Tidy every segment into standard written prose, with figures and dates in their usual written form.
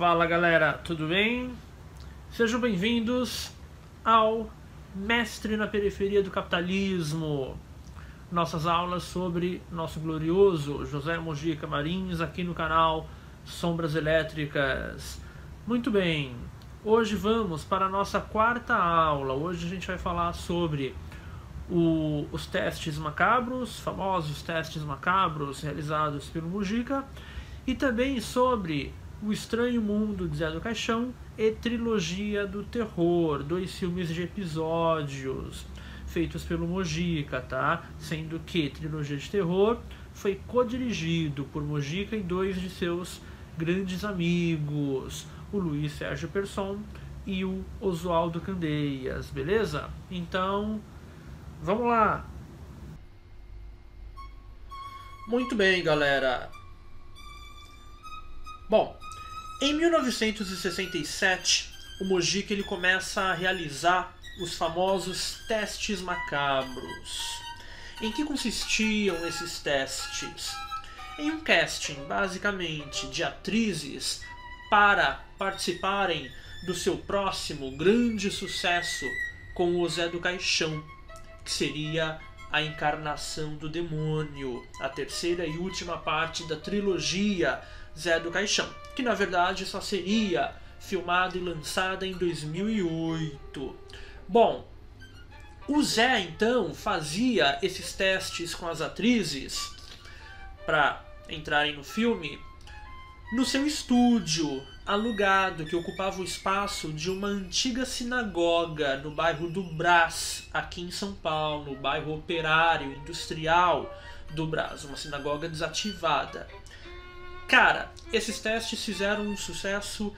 Fala galera, tudo bem? Sejam bem-vindos ao Mestre na Periferia do Capitalismo. Nossas aulas sobre nosso glorioso José Mojica Marins aqui no canal Sombras Elétricas. Muito bem, hoje vamos para a nossa quarta aula. Hoje a gente vai falar sobre os testes macabros, famosos testes macabros realizados pelo Mojica, e também sobre O Estranho Mundo de Zé do Caixão e Trilogia do Terror, 2 filmes de episódios feitos pelo Mojica, tá? Sendo que Trilogia de Terror foi co-dirigido por Mojica e 2 de seus grandes amigos, o Luiz Sérgio Persson e o Oswaldo Candeias, beleza? Então, vamos lá! Muito bem, galera! Bom, em 1967, o Mojica ele começa a realizar os famosos testes macabros. Em que consistiam esses testes? Em um casting, basicamente, de atrizes para participarem do seu próximo grande sucesso com o Zé do Caixão, que seria a encarnação do demônio, a terceira e última parte da trilogia Zé do Caixão, que na verdade só seria filmada e lançada em 2008. Bom, o Zé então fazia esses testes com as atrizes para entrarem no filme no seu estúdio alugado, que ocupava o espaço de uma antiga sinagoga no bairro do Brás, aqui em São Paulo, bairro operário, industrial do Brás, uma sinagoga desativada. Cara, esses testes fizeram um sucesso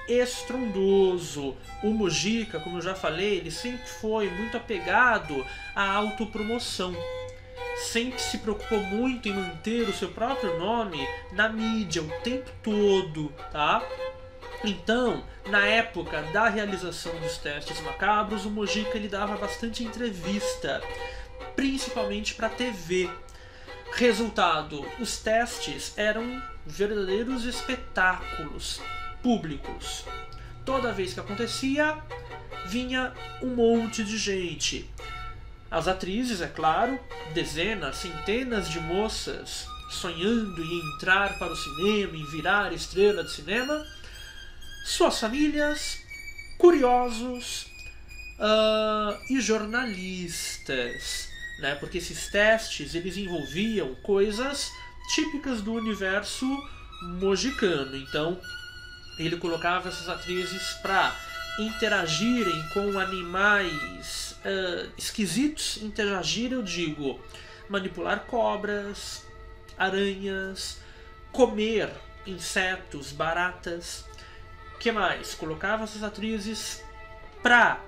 estrondoso. O Mojica, como eu já falei, ele sempre foi muito apegado à autopromoção. Sempre se preocupou muito em manter o seu próprio nome na mídia o tempo todo, tá? Então, na época da realização dos testes macabros, o Mojica ele dava bastante entrevista, principalmente para TV. Resultado, os testes eram verdadeiros espetáculos públicos. Toda vez que acontecia, vinha um monte de gente. As atrizes, é claro, dezenas, centenas de moças sonhando em entrar para o cinema, em virar estrela de cinema, suas famílias, curiosos e jornalistas, né? Porque esses testes eles envolviam coisas típicas do universo mojicano. Então ele colocava essas atrizes para interagirem com animais esquisitos. Interagir, eu digo, manipular cobras, aranhas, comer insetos, baratas. Que mais? Colocava essas atrizes para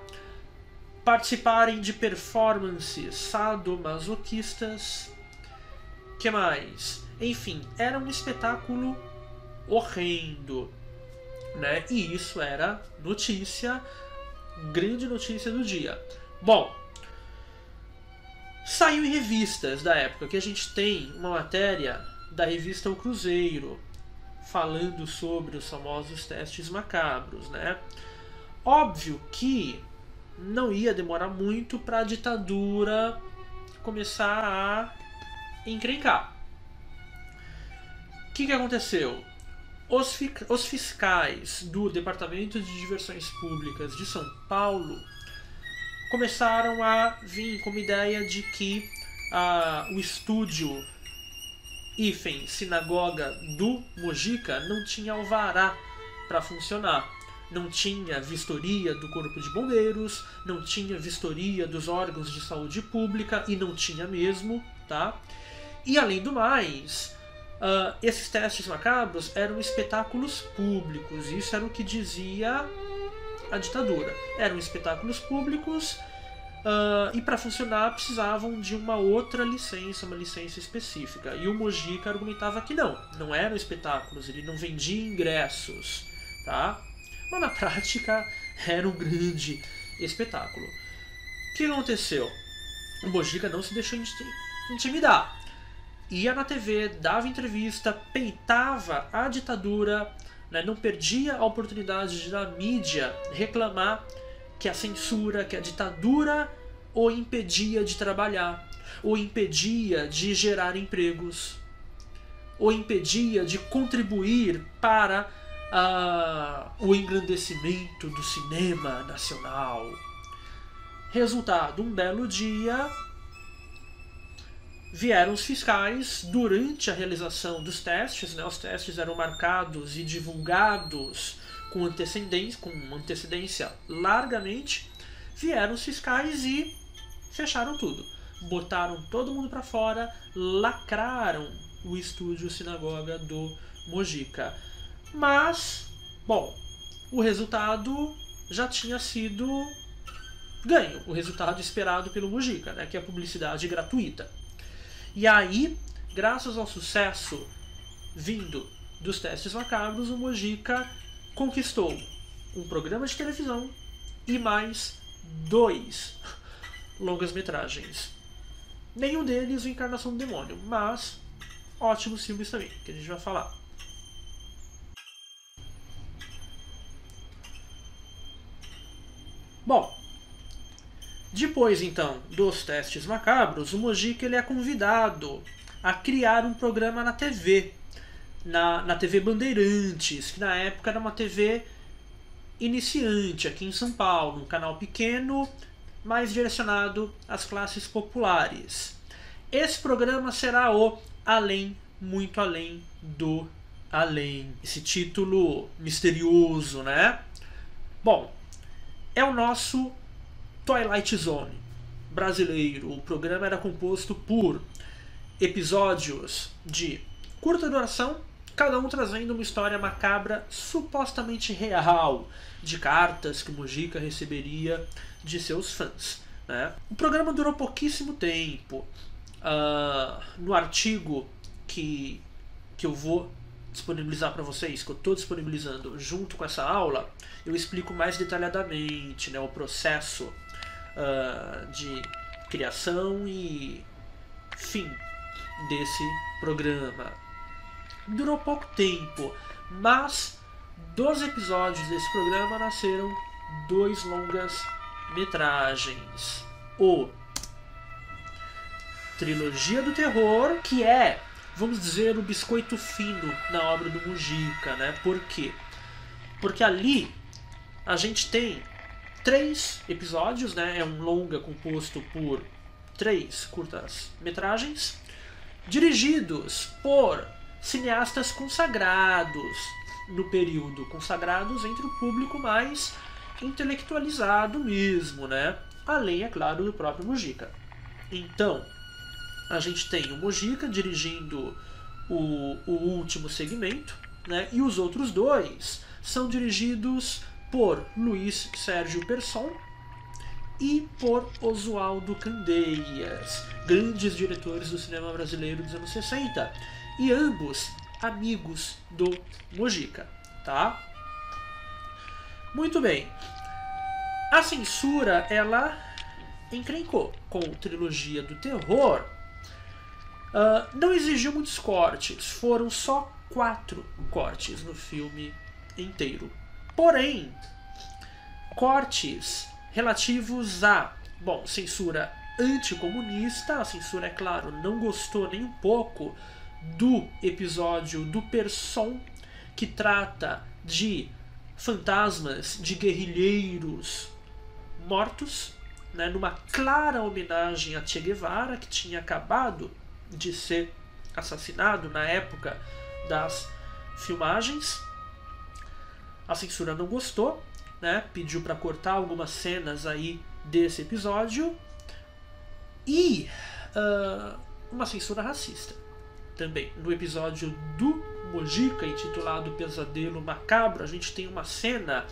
participarem de performances sadomasoquistas. Que mais? Enfim, era um espetáculo horrendo, né? E isso era notícia, grande notícia do dia. Bom, saiu em revistas da época, que a gente tem uma matéria da revista O Cruzeiro falando sobre os famosos testes macabros, né? Óbvio que não ia demorar muito para a ditadura começar a encrencar. O que aconteceu? Os fiscais do Departamento de Diversões Públicas de São Paulo começaram a vir com uma ideia de que o estúdio sinagoga do Mojica não tinha alvará para funcionar. Não tinha vistoria do Corpo de Bombeiros, não tinha vistoria dos órgãos de saúde pública, e não tinha mesmo, tá? E além do mais, esses testes macabros eram espetáculos públicos. Isso era o que dizia a ditadura. Eram espetáculos públicos e para funcionar precisavam de uma outra licença, uma licença específica. E o Mojica argumentava que não eram espetáculos, ele não vendia ingressos, tá? Mas na prática era um grande espetáculo. O que aconteceu? O Mojica não se deixou intimidar. Ia na TV, dava entrevista, peitava a ditadura, né? Não perdia a oportunidade de, na mídia, reclamar que a censura, que a ditadura o impedia de trabalhar, o impedia de gerar empregos, o impedia de contribuir para o engrandecimento do cinema nacional. Resultado, um belo dia, vieram os fiscais durante a realização dos testes, né? Os testes eram marcados e divulgados com antecedência largamente. Vieram os fiscais e fecharam tudo. Botaram todo mundo para fora, lacraram o estúdio Sinagoga do Mojica. Mas, bom, o resultado já tinha sido ganho, o resultado esperado pelo Mojica, né? Que é a publicidade gratuita. E aí, graças ao sucesso vindo dos testes macabros, o Mojica conquistou um programa de televisão e mais 2 longas-metragens. Nenhum deles o Encarnação do Demônio, mas ótimos filmes também, que a gente vai falar. Bom, depois então dos testes macabros, o Mojica ele é convidado a criar um programa na TV, na TV Bandeirantes, que na época era uma TV iniciante aqui em São Paulo, um canal pequeno, mais direcionado às classes populares. Esse programa será o Além, Muito Além do Além. Esse título misterioso, né? Bom, é o nosso Twilight Zone brasileiro. O programa era composto por episódios de curta duração, cada um trazendo uma história macabra supostamente real, de cartas que o Mojica receberia de seus fãs, né? O programa durou pouquíssimo tempo. No artigo que eu vou disponibilizar para vocês, que eu estou disponibilizando junto com essa aula, eu explico mais detalhadamente, né, o processo de criação e fim desse programa. Durou pouco tempo, mas dos episódios desse programa nasceram 2 longas-metragens. O Trilogia do Terror, que é, vamos dizer, o biscoito fino na obra do Mojica, né? Por quê? Porque ali a gente tem 3 episódios, né? É um longa composto por 3 curtas-metragens, dirigidos por cineastas consagrados no período, consagrados entre o público mais intelectualizado mesmo, né? Além, é claro, do próprio Mojica. Então, a gente tem o Mojica dirigindo o último segmento, né? E os outros 2 são dirigidos por Luiz Sérgio Persson e por Oswaldo Candeias, grandes diretores do cinema brasileiro dos anos 60, e ambos amigos do Mojica, tá? Muito bem. A censura, ela encrencou com a Trilogia do Terror. Não exigiu muitos cortes, foram só 4 cortes no filme inteiro. Porém, cortes relativos a, bom, censura anticomunista. A censura, é claro, não gostou nem um pouco do episódio do Persson, que trata de fantasmas de guerrilheiros mortos, né, numa clara homenagem a Che Guevara, que tinha acabado de ser assassinado na época das filmagens. A censura não gostou, né, pediu para cortar algumas cenas aí desse episódio, e uma censura racista também. No episódio do Mojica, intitulado Pesadelo Macabro, a gente tem uma cena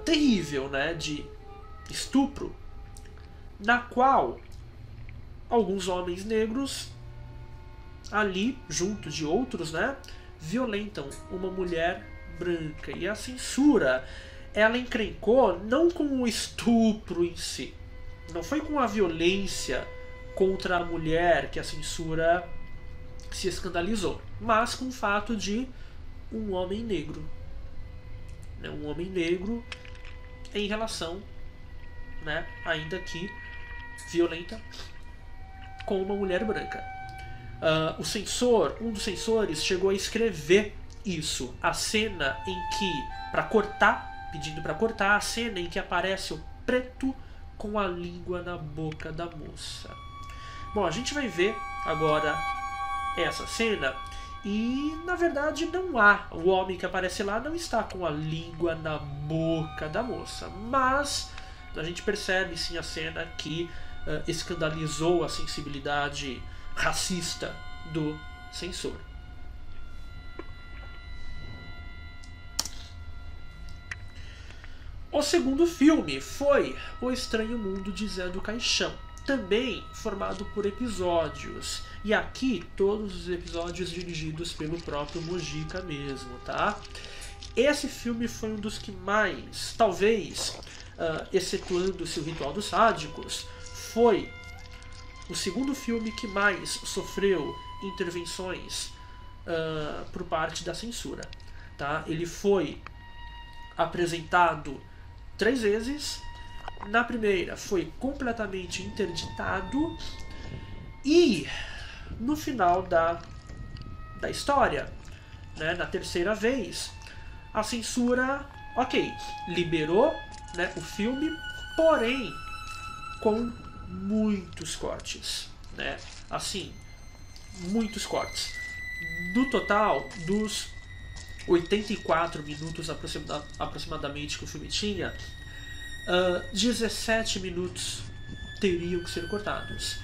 terrível, né, de estupro, na qual alguns homens negros ali, junto de outros, né, violentam uma mulher branca. E a censura, ela encrencou não com o estupro em si, não foi com a violência contra a mulher que a censura se escandalizou, mas com o fato de um homem negro. Né? Um homem negro em relação, né, ainda que violenta, com uma mulher branca. Um dos censores chegou a escrever isso, a cena em que, pedindo para cortar a cena em que aparece o preto com a língua na boca da moça. Bom, a gente vai ver agora essa cena e, na verdade, não há. O homem que aparece lá não está com a língua na boca da moça, mas a gente percebe sim a cena que escandalizou a sensibilidade racista do censor. O segundo filme foi O Estranho Mundo de Zé do Caixão, também formado por episódios, e aqui todos os episódios dirigidos pelo próprio Mojica mesmo, tá? Esse filme foi um dos que mais, talvez, excetuando-se o Ritual dos Sádicos, foi o segundo filme que mais sofreu intervenções por parte da censura, tá? Ele foi apresentado 3 vezes. Na primeira foi completamente interditado e no final da história, né, na terceira vez, a censura, liberou, né, o filme, porém com muitos cortes, né? Assim, muitos cortes. No total, dos 84 minutos aproximadamente que o filme tinha, 17 minutos teriam que ser cortados.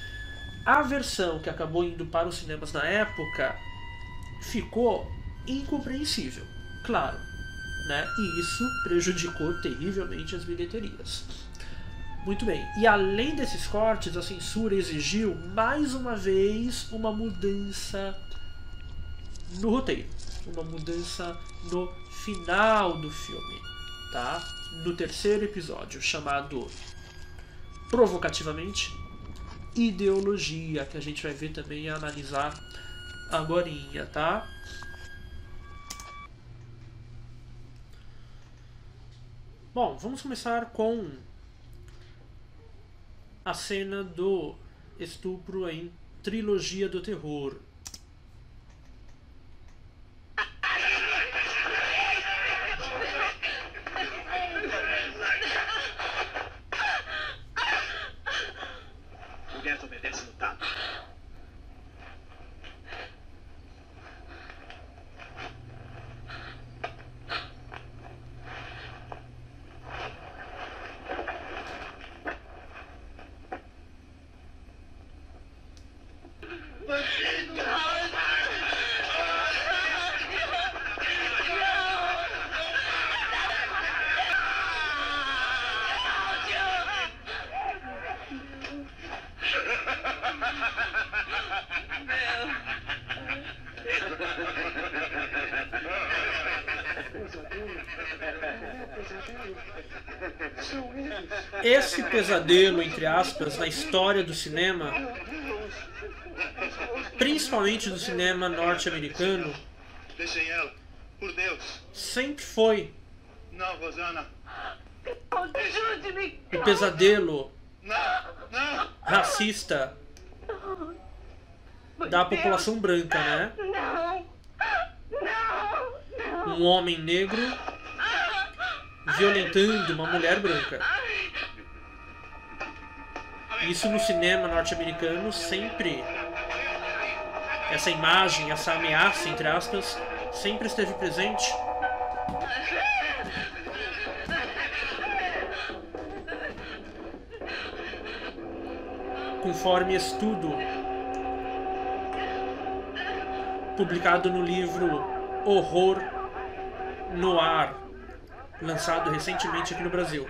A versão que acabou indo para os cinemas na época ficou incompreensível, claro, né? E isso prejudicou terrivelmente as bilheterias. Muito bem, e além desses cortes, a censura exigiu mais uma vez uma mudança no roteiro, uma mudança no final do filme, tá? No terceiro episódio, chamado provocativamente Ideologia, que a gente vai ver também e analisar agorinha, tá? Bom, vamos começar com a cena do estupro em Trilogia do Terror. Mulher obedece no tato. Esse pesadelo, entre aspas, na história do cinema, principalmente do cinema norte-americano, Deixem ela, por Deus. sempre foi Não, Rosana. Ajude-me! o pesadelo Não, não. racista da população branca, né? Não! Não! Um homem negro violentando uma mulher branca. Isso no cinema norte-americano sempre, essa imagem, essa ameaça, entre aspas, sempre esteve presente. Conforme estudo publicado no livro Horror Noir, lançado recentemente aqui no Brasil.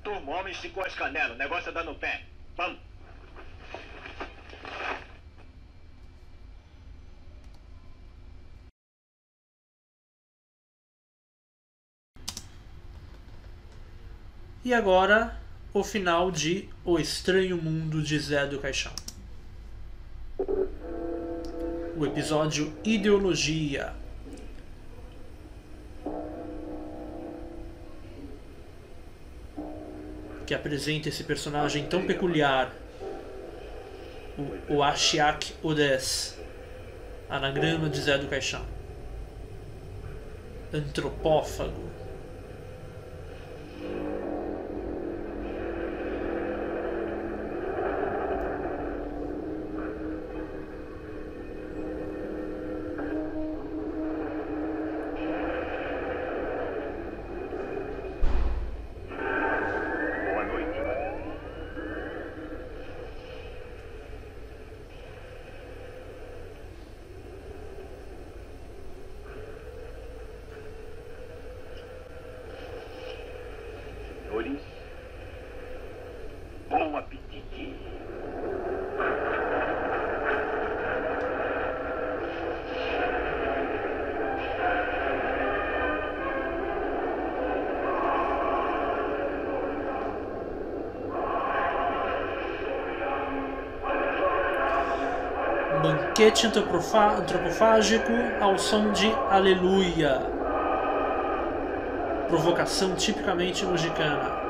Turma, o homem esticou as canelas. O negócio é dar no pé. Vamos. E agora, o final de O Estranho Mundo de Zé do Caixão. O o episódio Ideologia. Que apresenta esse personagem tão peculiar, o Ashiak Odes, anagrama de Zé do Caixão. Antropófago. Bom apetite. Banquete antropofágico ao som de Aleluia. Provocação tipicamente mexicana.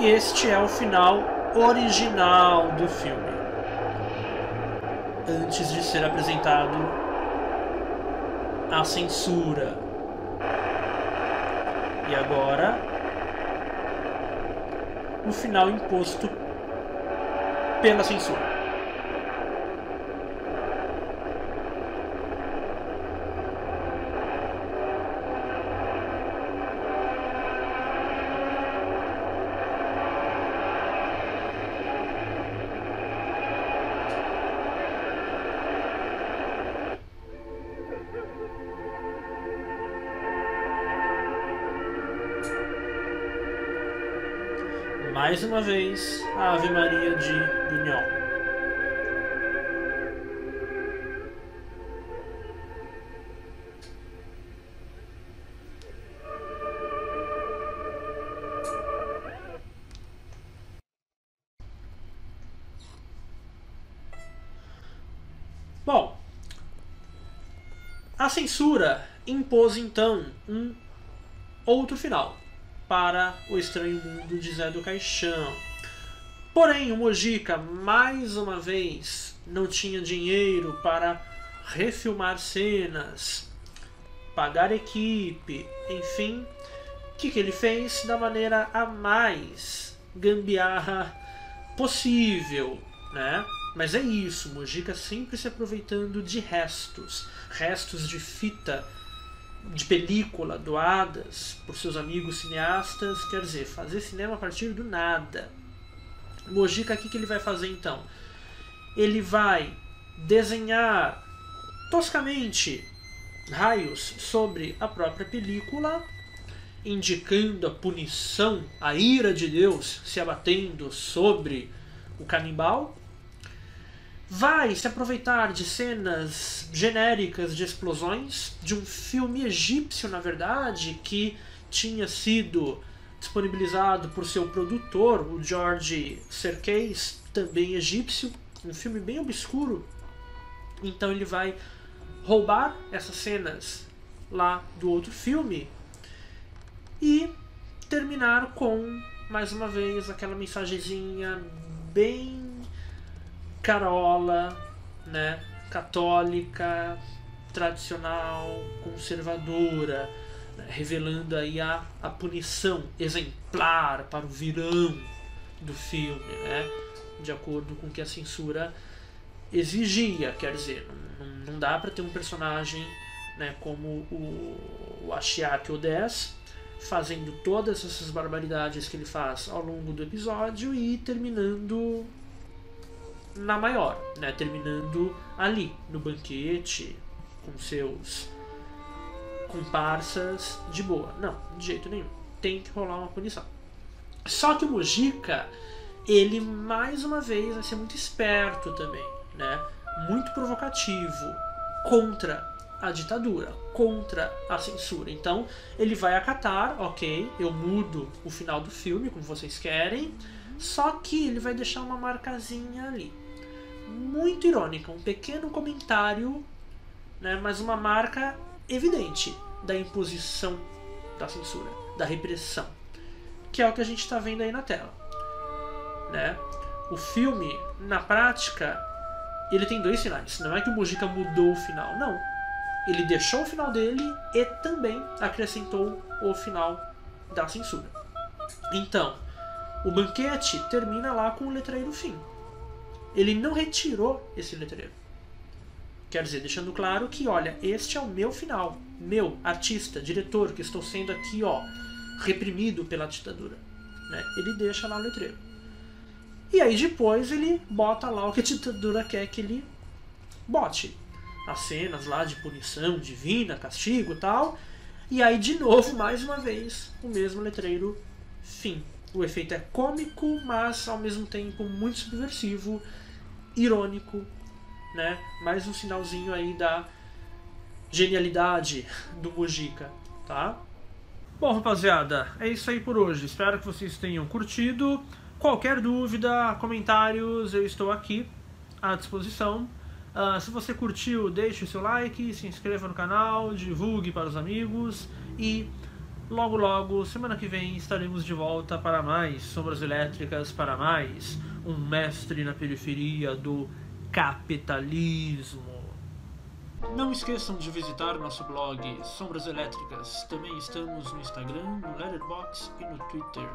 E este é o final original do filme, antes de ser apresentado a censura. E agora, o final imposto pela censura. Mais uma vez, a Ave Maria de Buñuel. Bom, a censura impôs então um outro final para O Estranho Mundo de Zé do Caixão. Porém, o Mojica, mais uma vez, não tinha dinheiro para refilmar cenas, pagar equipe, enfim. O que ele fez? Da maneira a mais gambiarra possível, né? Mas é isso, Mojica sempre se aproveitando de restos de fita, de película doadas por seus amigos cineastas, quer dizer, fazer cinema a partir do nada. Mojica, o que ele vai fazer então? Ele vai desenhar toscamente raios sobre a própria película, indicando a punição, a ira de Deus se abatendo sobre o canibal. Vai se aproveitar de cenas genéricas de explosões, de um filme egípcio, na verdade, que tinha sido disponibilizado por seu produtor, o George Serkis, também egípcio, um filme bem obscuro. Então ele vai roubar essas cenas lá do outro filme e terminar com, mais uma vez, aquela mensagenzinha bem carola, né, católica, tradicional, conservadora, né, revelando aí a punição exemplar para o vilão do filme, né, de acordo com o que a censura exigia. Quer dizer, não dá para ter um personagem, né, como o Ashiaki Odess fazendo todas essas barbaridades que ele faz ao longo do episódio e terminando na maior, né, terminando ali no banquete com seus comparsas de boa. Não, de jeito nenhum. Tem que rolar uma punição. Só que o Mujica, ele mais uma vez vai ser muito esperto também, né? Muito provocativo contra a ditadura, contra a censura. Então ele vai acatar, ok, eu mudo o final do filme como vocês querem, só que ele vai deixar uma marcazinha ali, muito irônica, um pequeno comentário, né, mas uma marca evidente da imposição da censura, da repressão, que é o que a gente está vendo aí na tela, né? O filme, na prática, ele tem dois finais. Não é que o Mujica mudou o final, não. Ele deixou o final dele e também acrescentou o final da censura. Então, o banquete termina lá com o letreiro fim. Ele não retirou esse letreiro. Quer dizer, deixando claro que, olha, este é o meu final. Meu, artista, diretor, que estou sendo aqui, ó, reprimido pela ditadura, né? Ele deixa lá o letreiro. E aí depois ele bota lá o que a ditadura quer que ele bote. As cenas lá de punição divina, castigo e tal. E aí de novo, mais uma vez, o mesmo letreiro fim. O efeito é cômico, mas ao mesmo tempo muito subversivo, irônico, né? Mais um sinalzinho aí da genialidade do Mujica, tá? Bom, rapaziada, é isso aí por hoje. Espero que vocês tenham curtido. Qualquer dúvida, comentários, eu estou aqui à disposição. Se você curtiu, deixe o seu like, se inscreva no canal, divulgue para os amigos e logo logo, semana que vem, estaremos de volta para mais Sombras Elétricas, para mais um mestre na periferia do capitalismo. Não esqueçam de visitar nosso blog Sombras Elétricas. Também estamos no Instagram, no Letterboxd e no Twitter.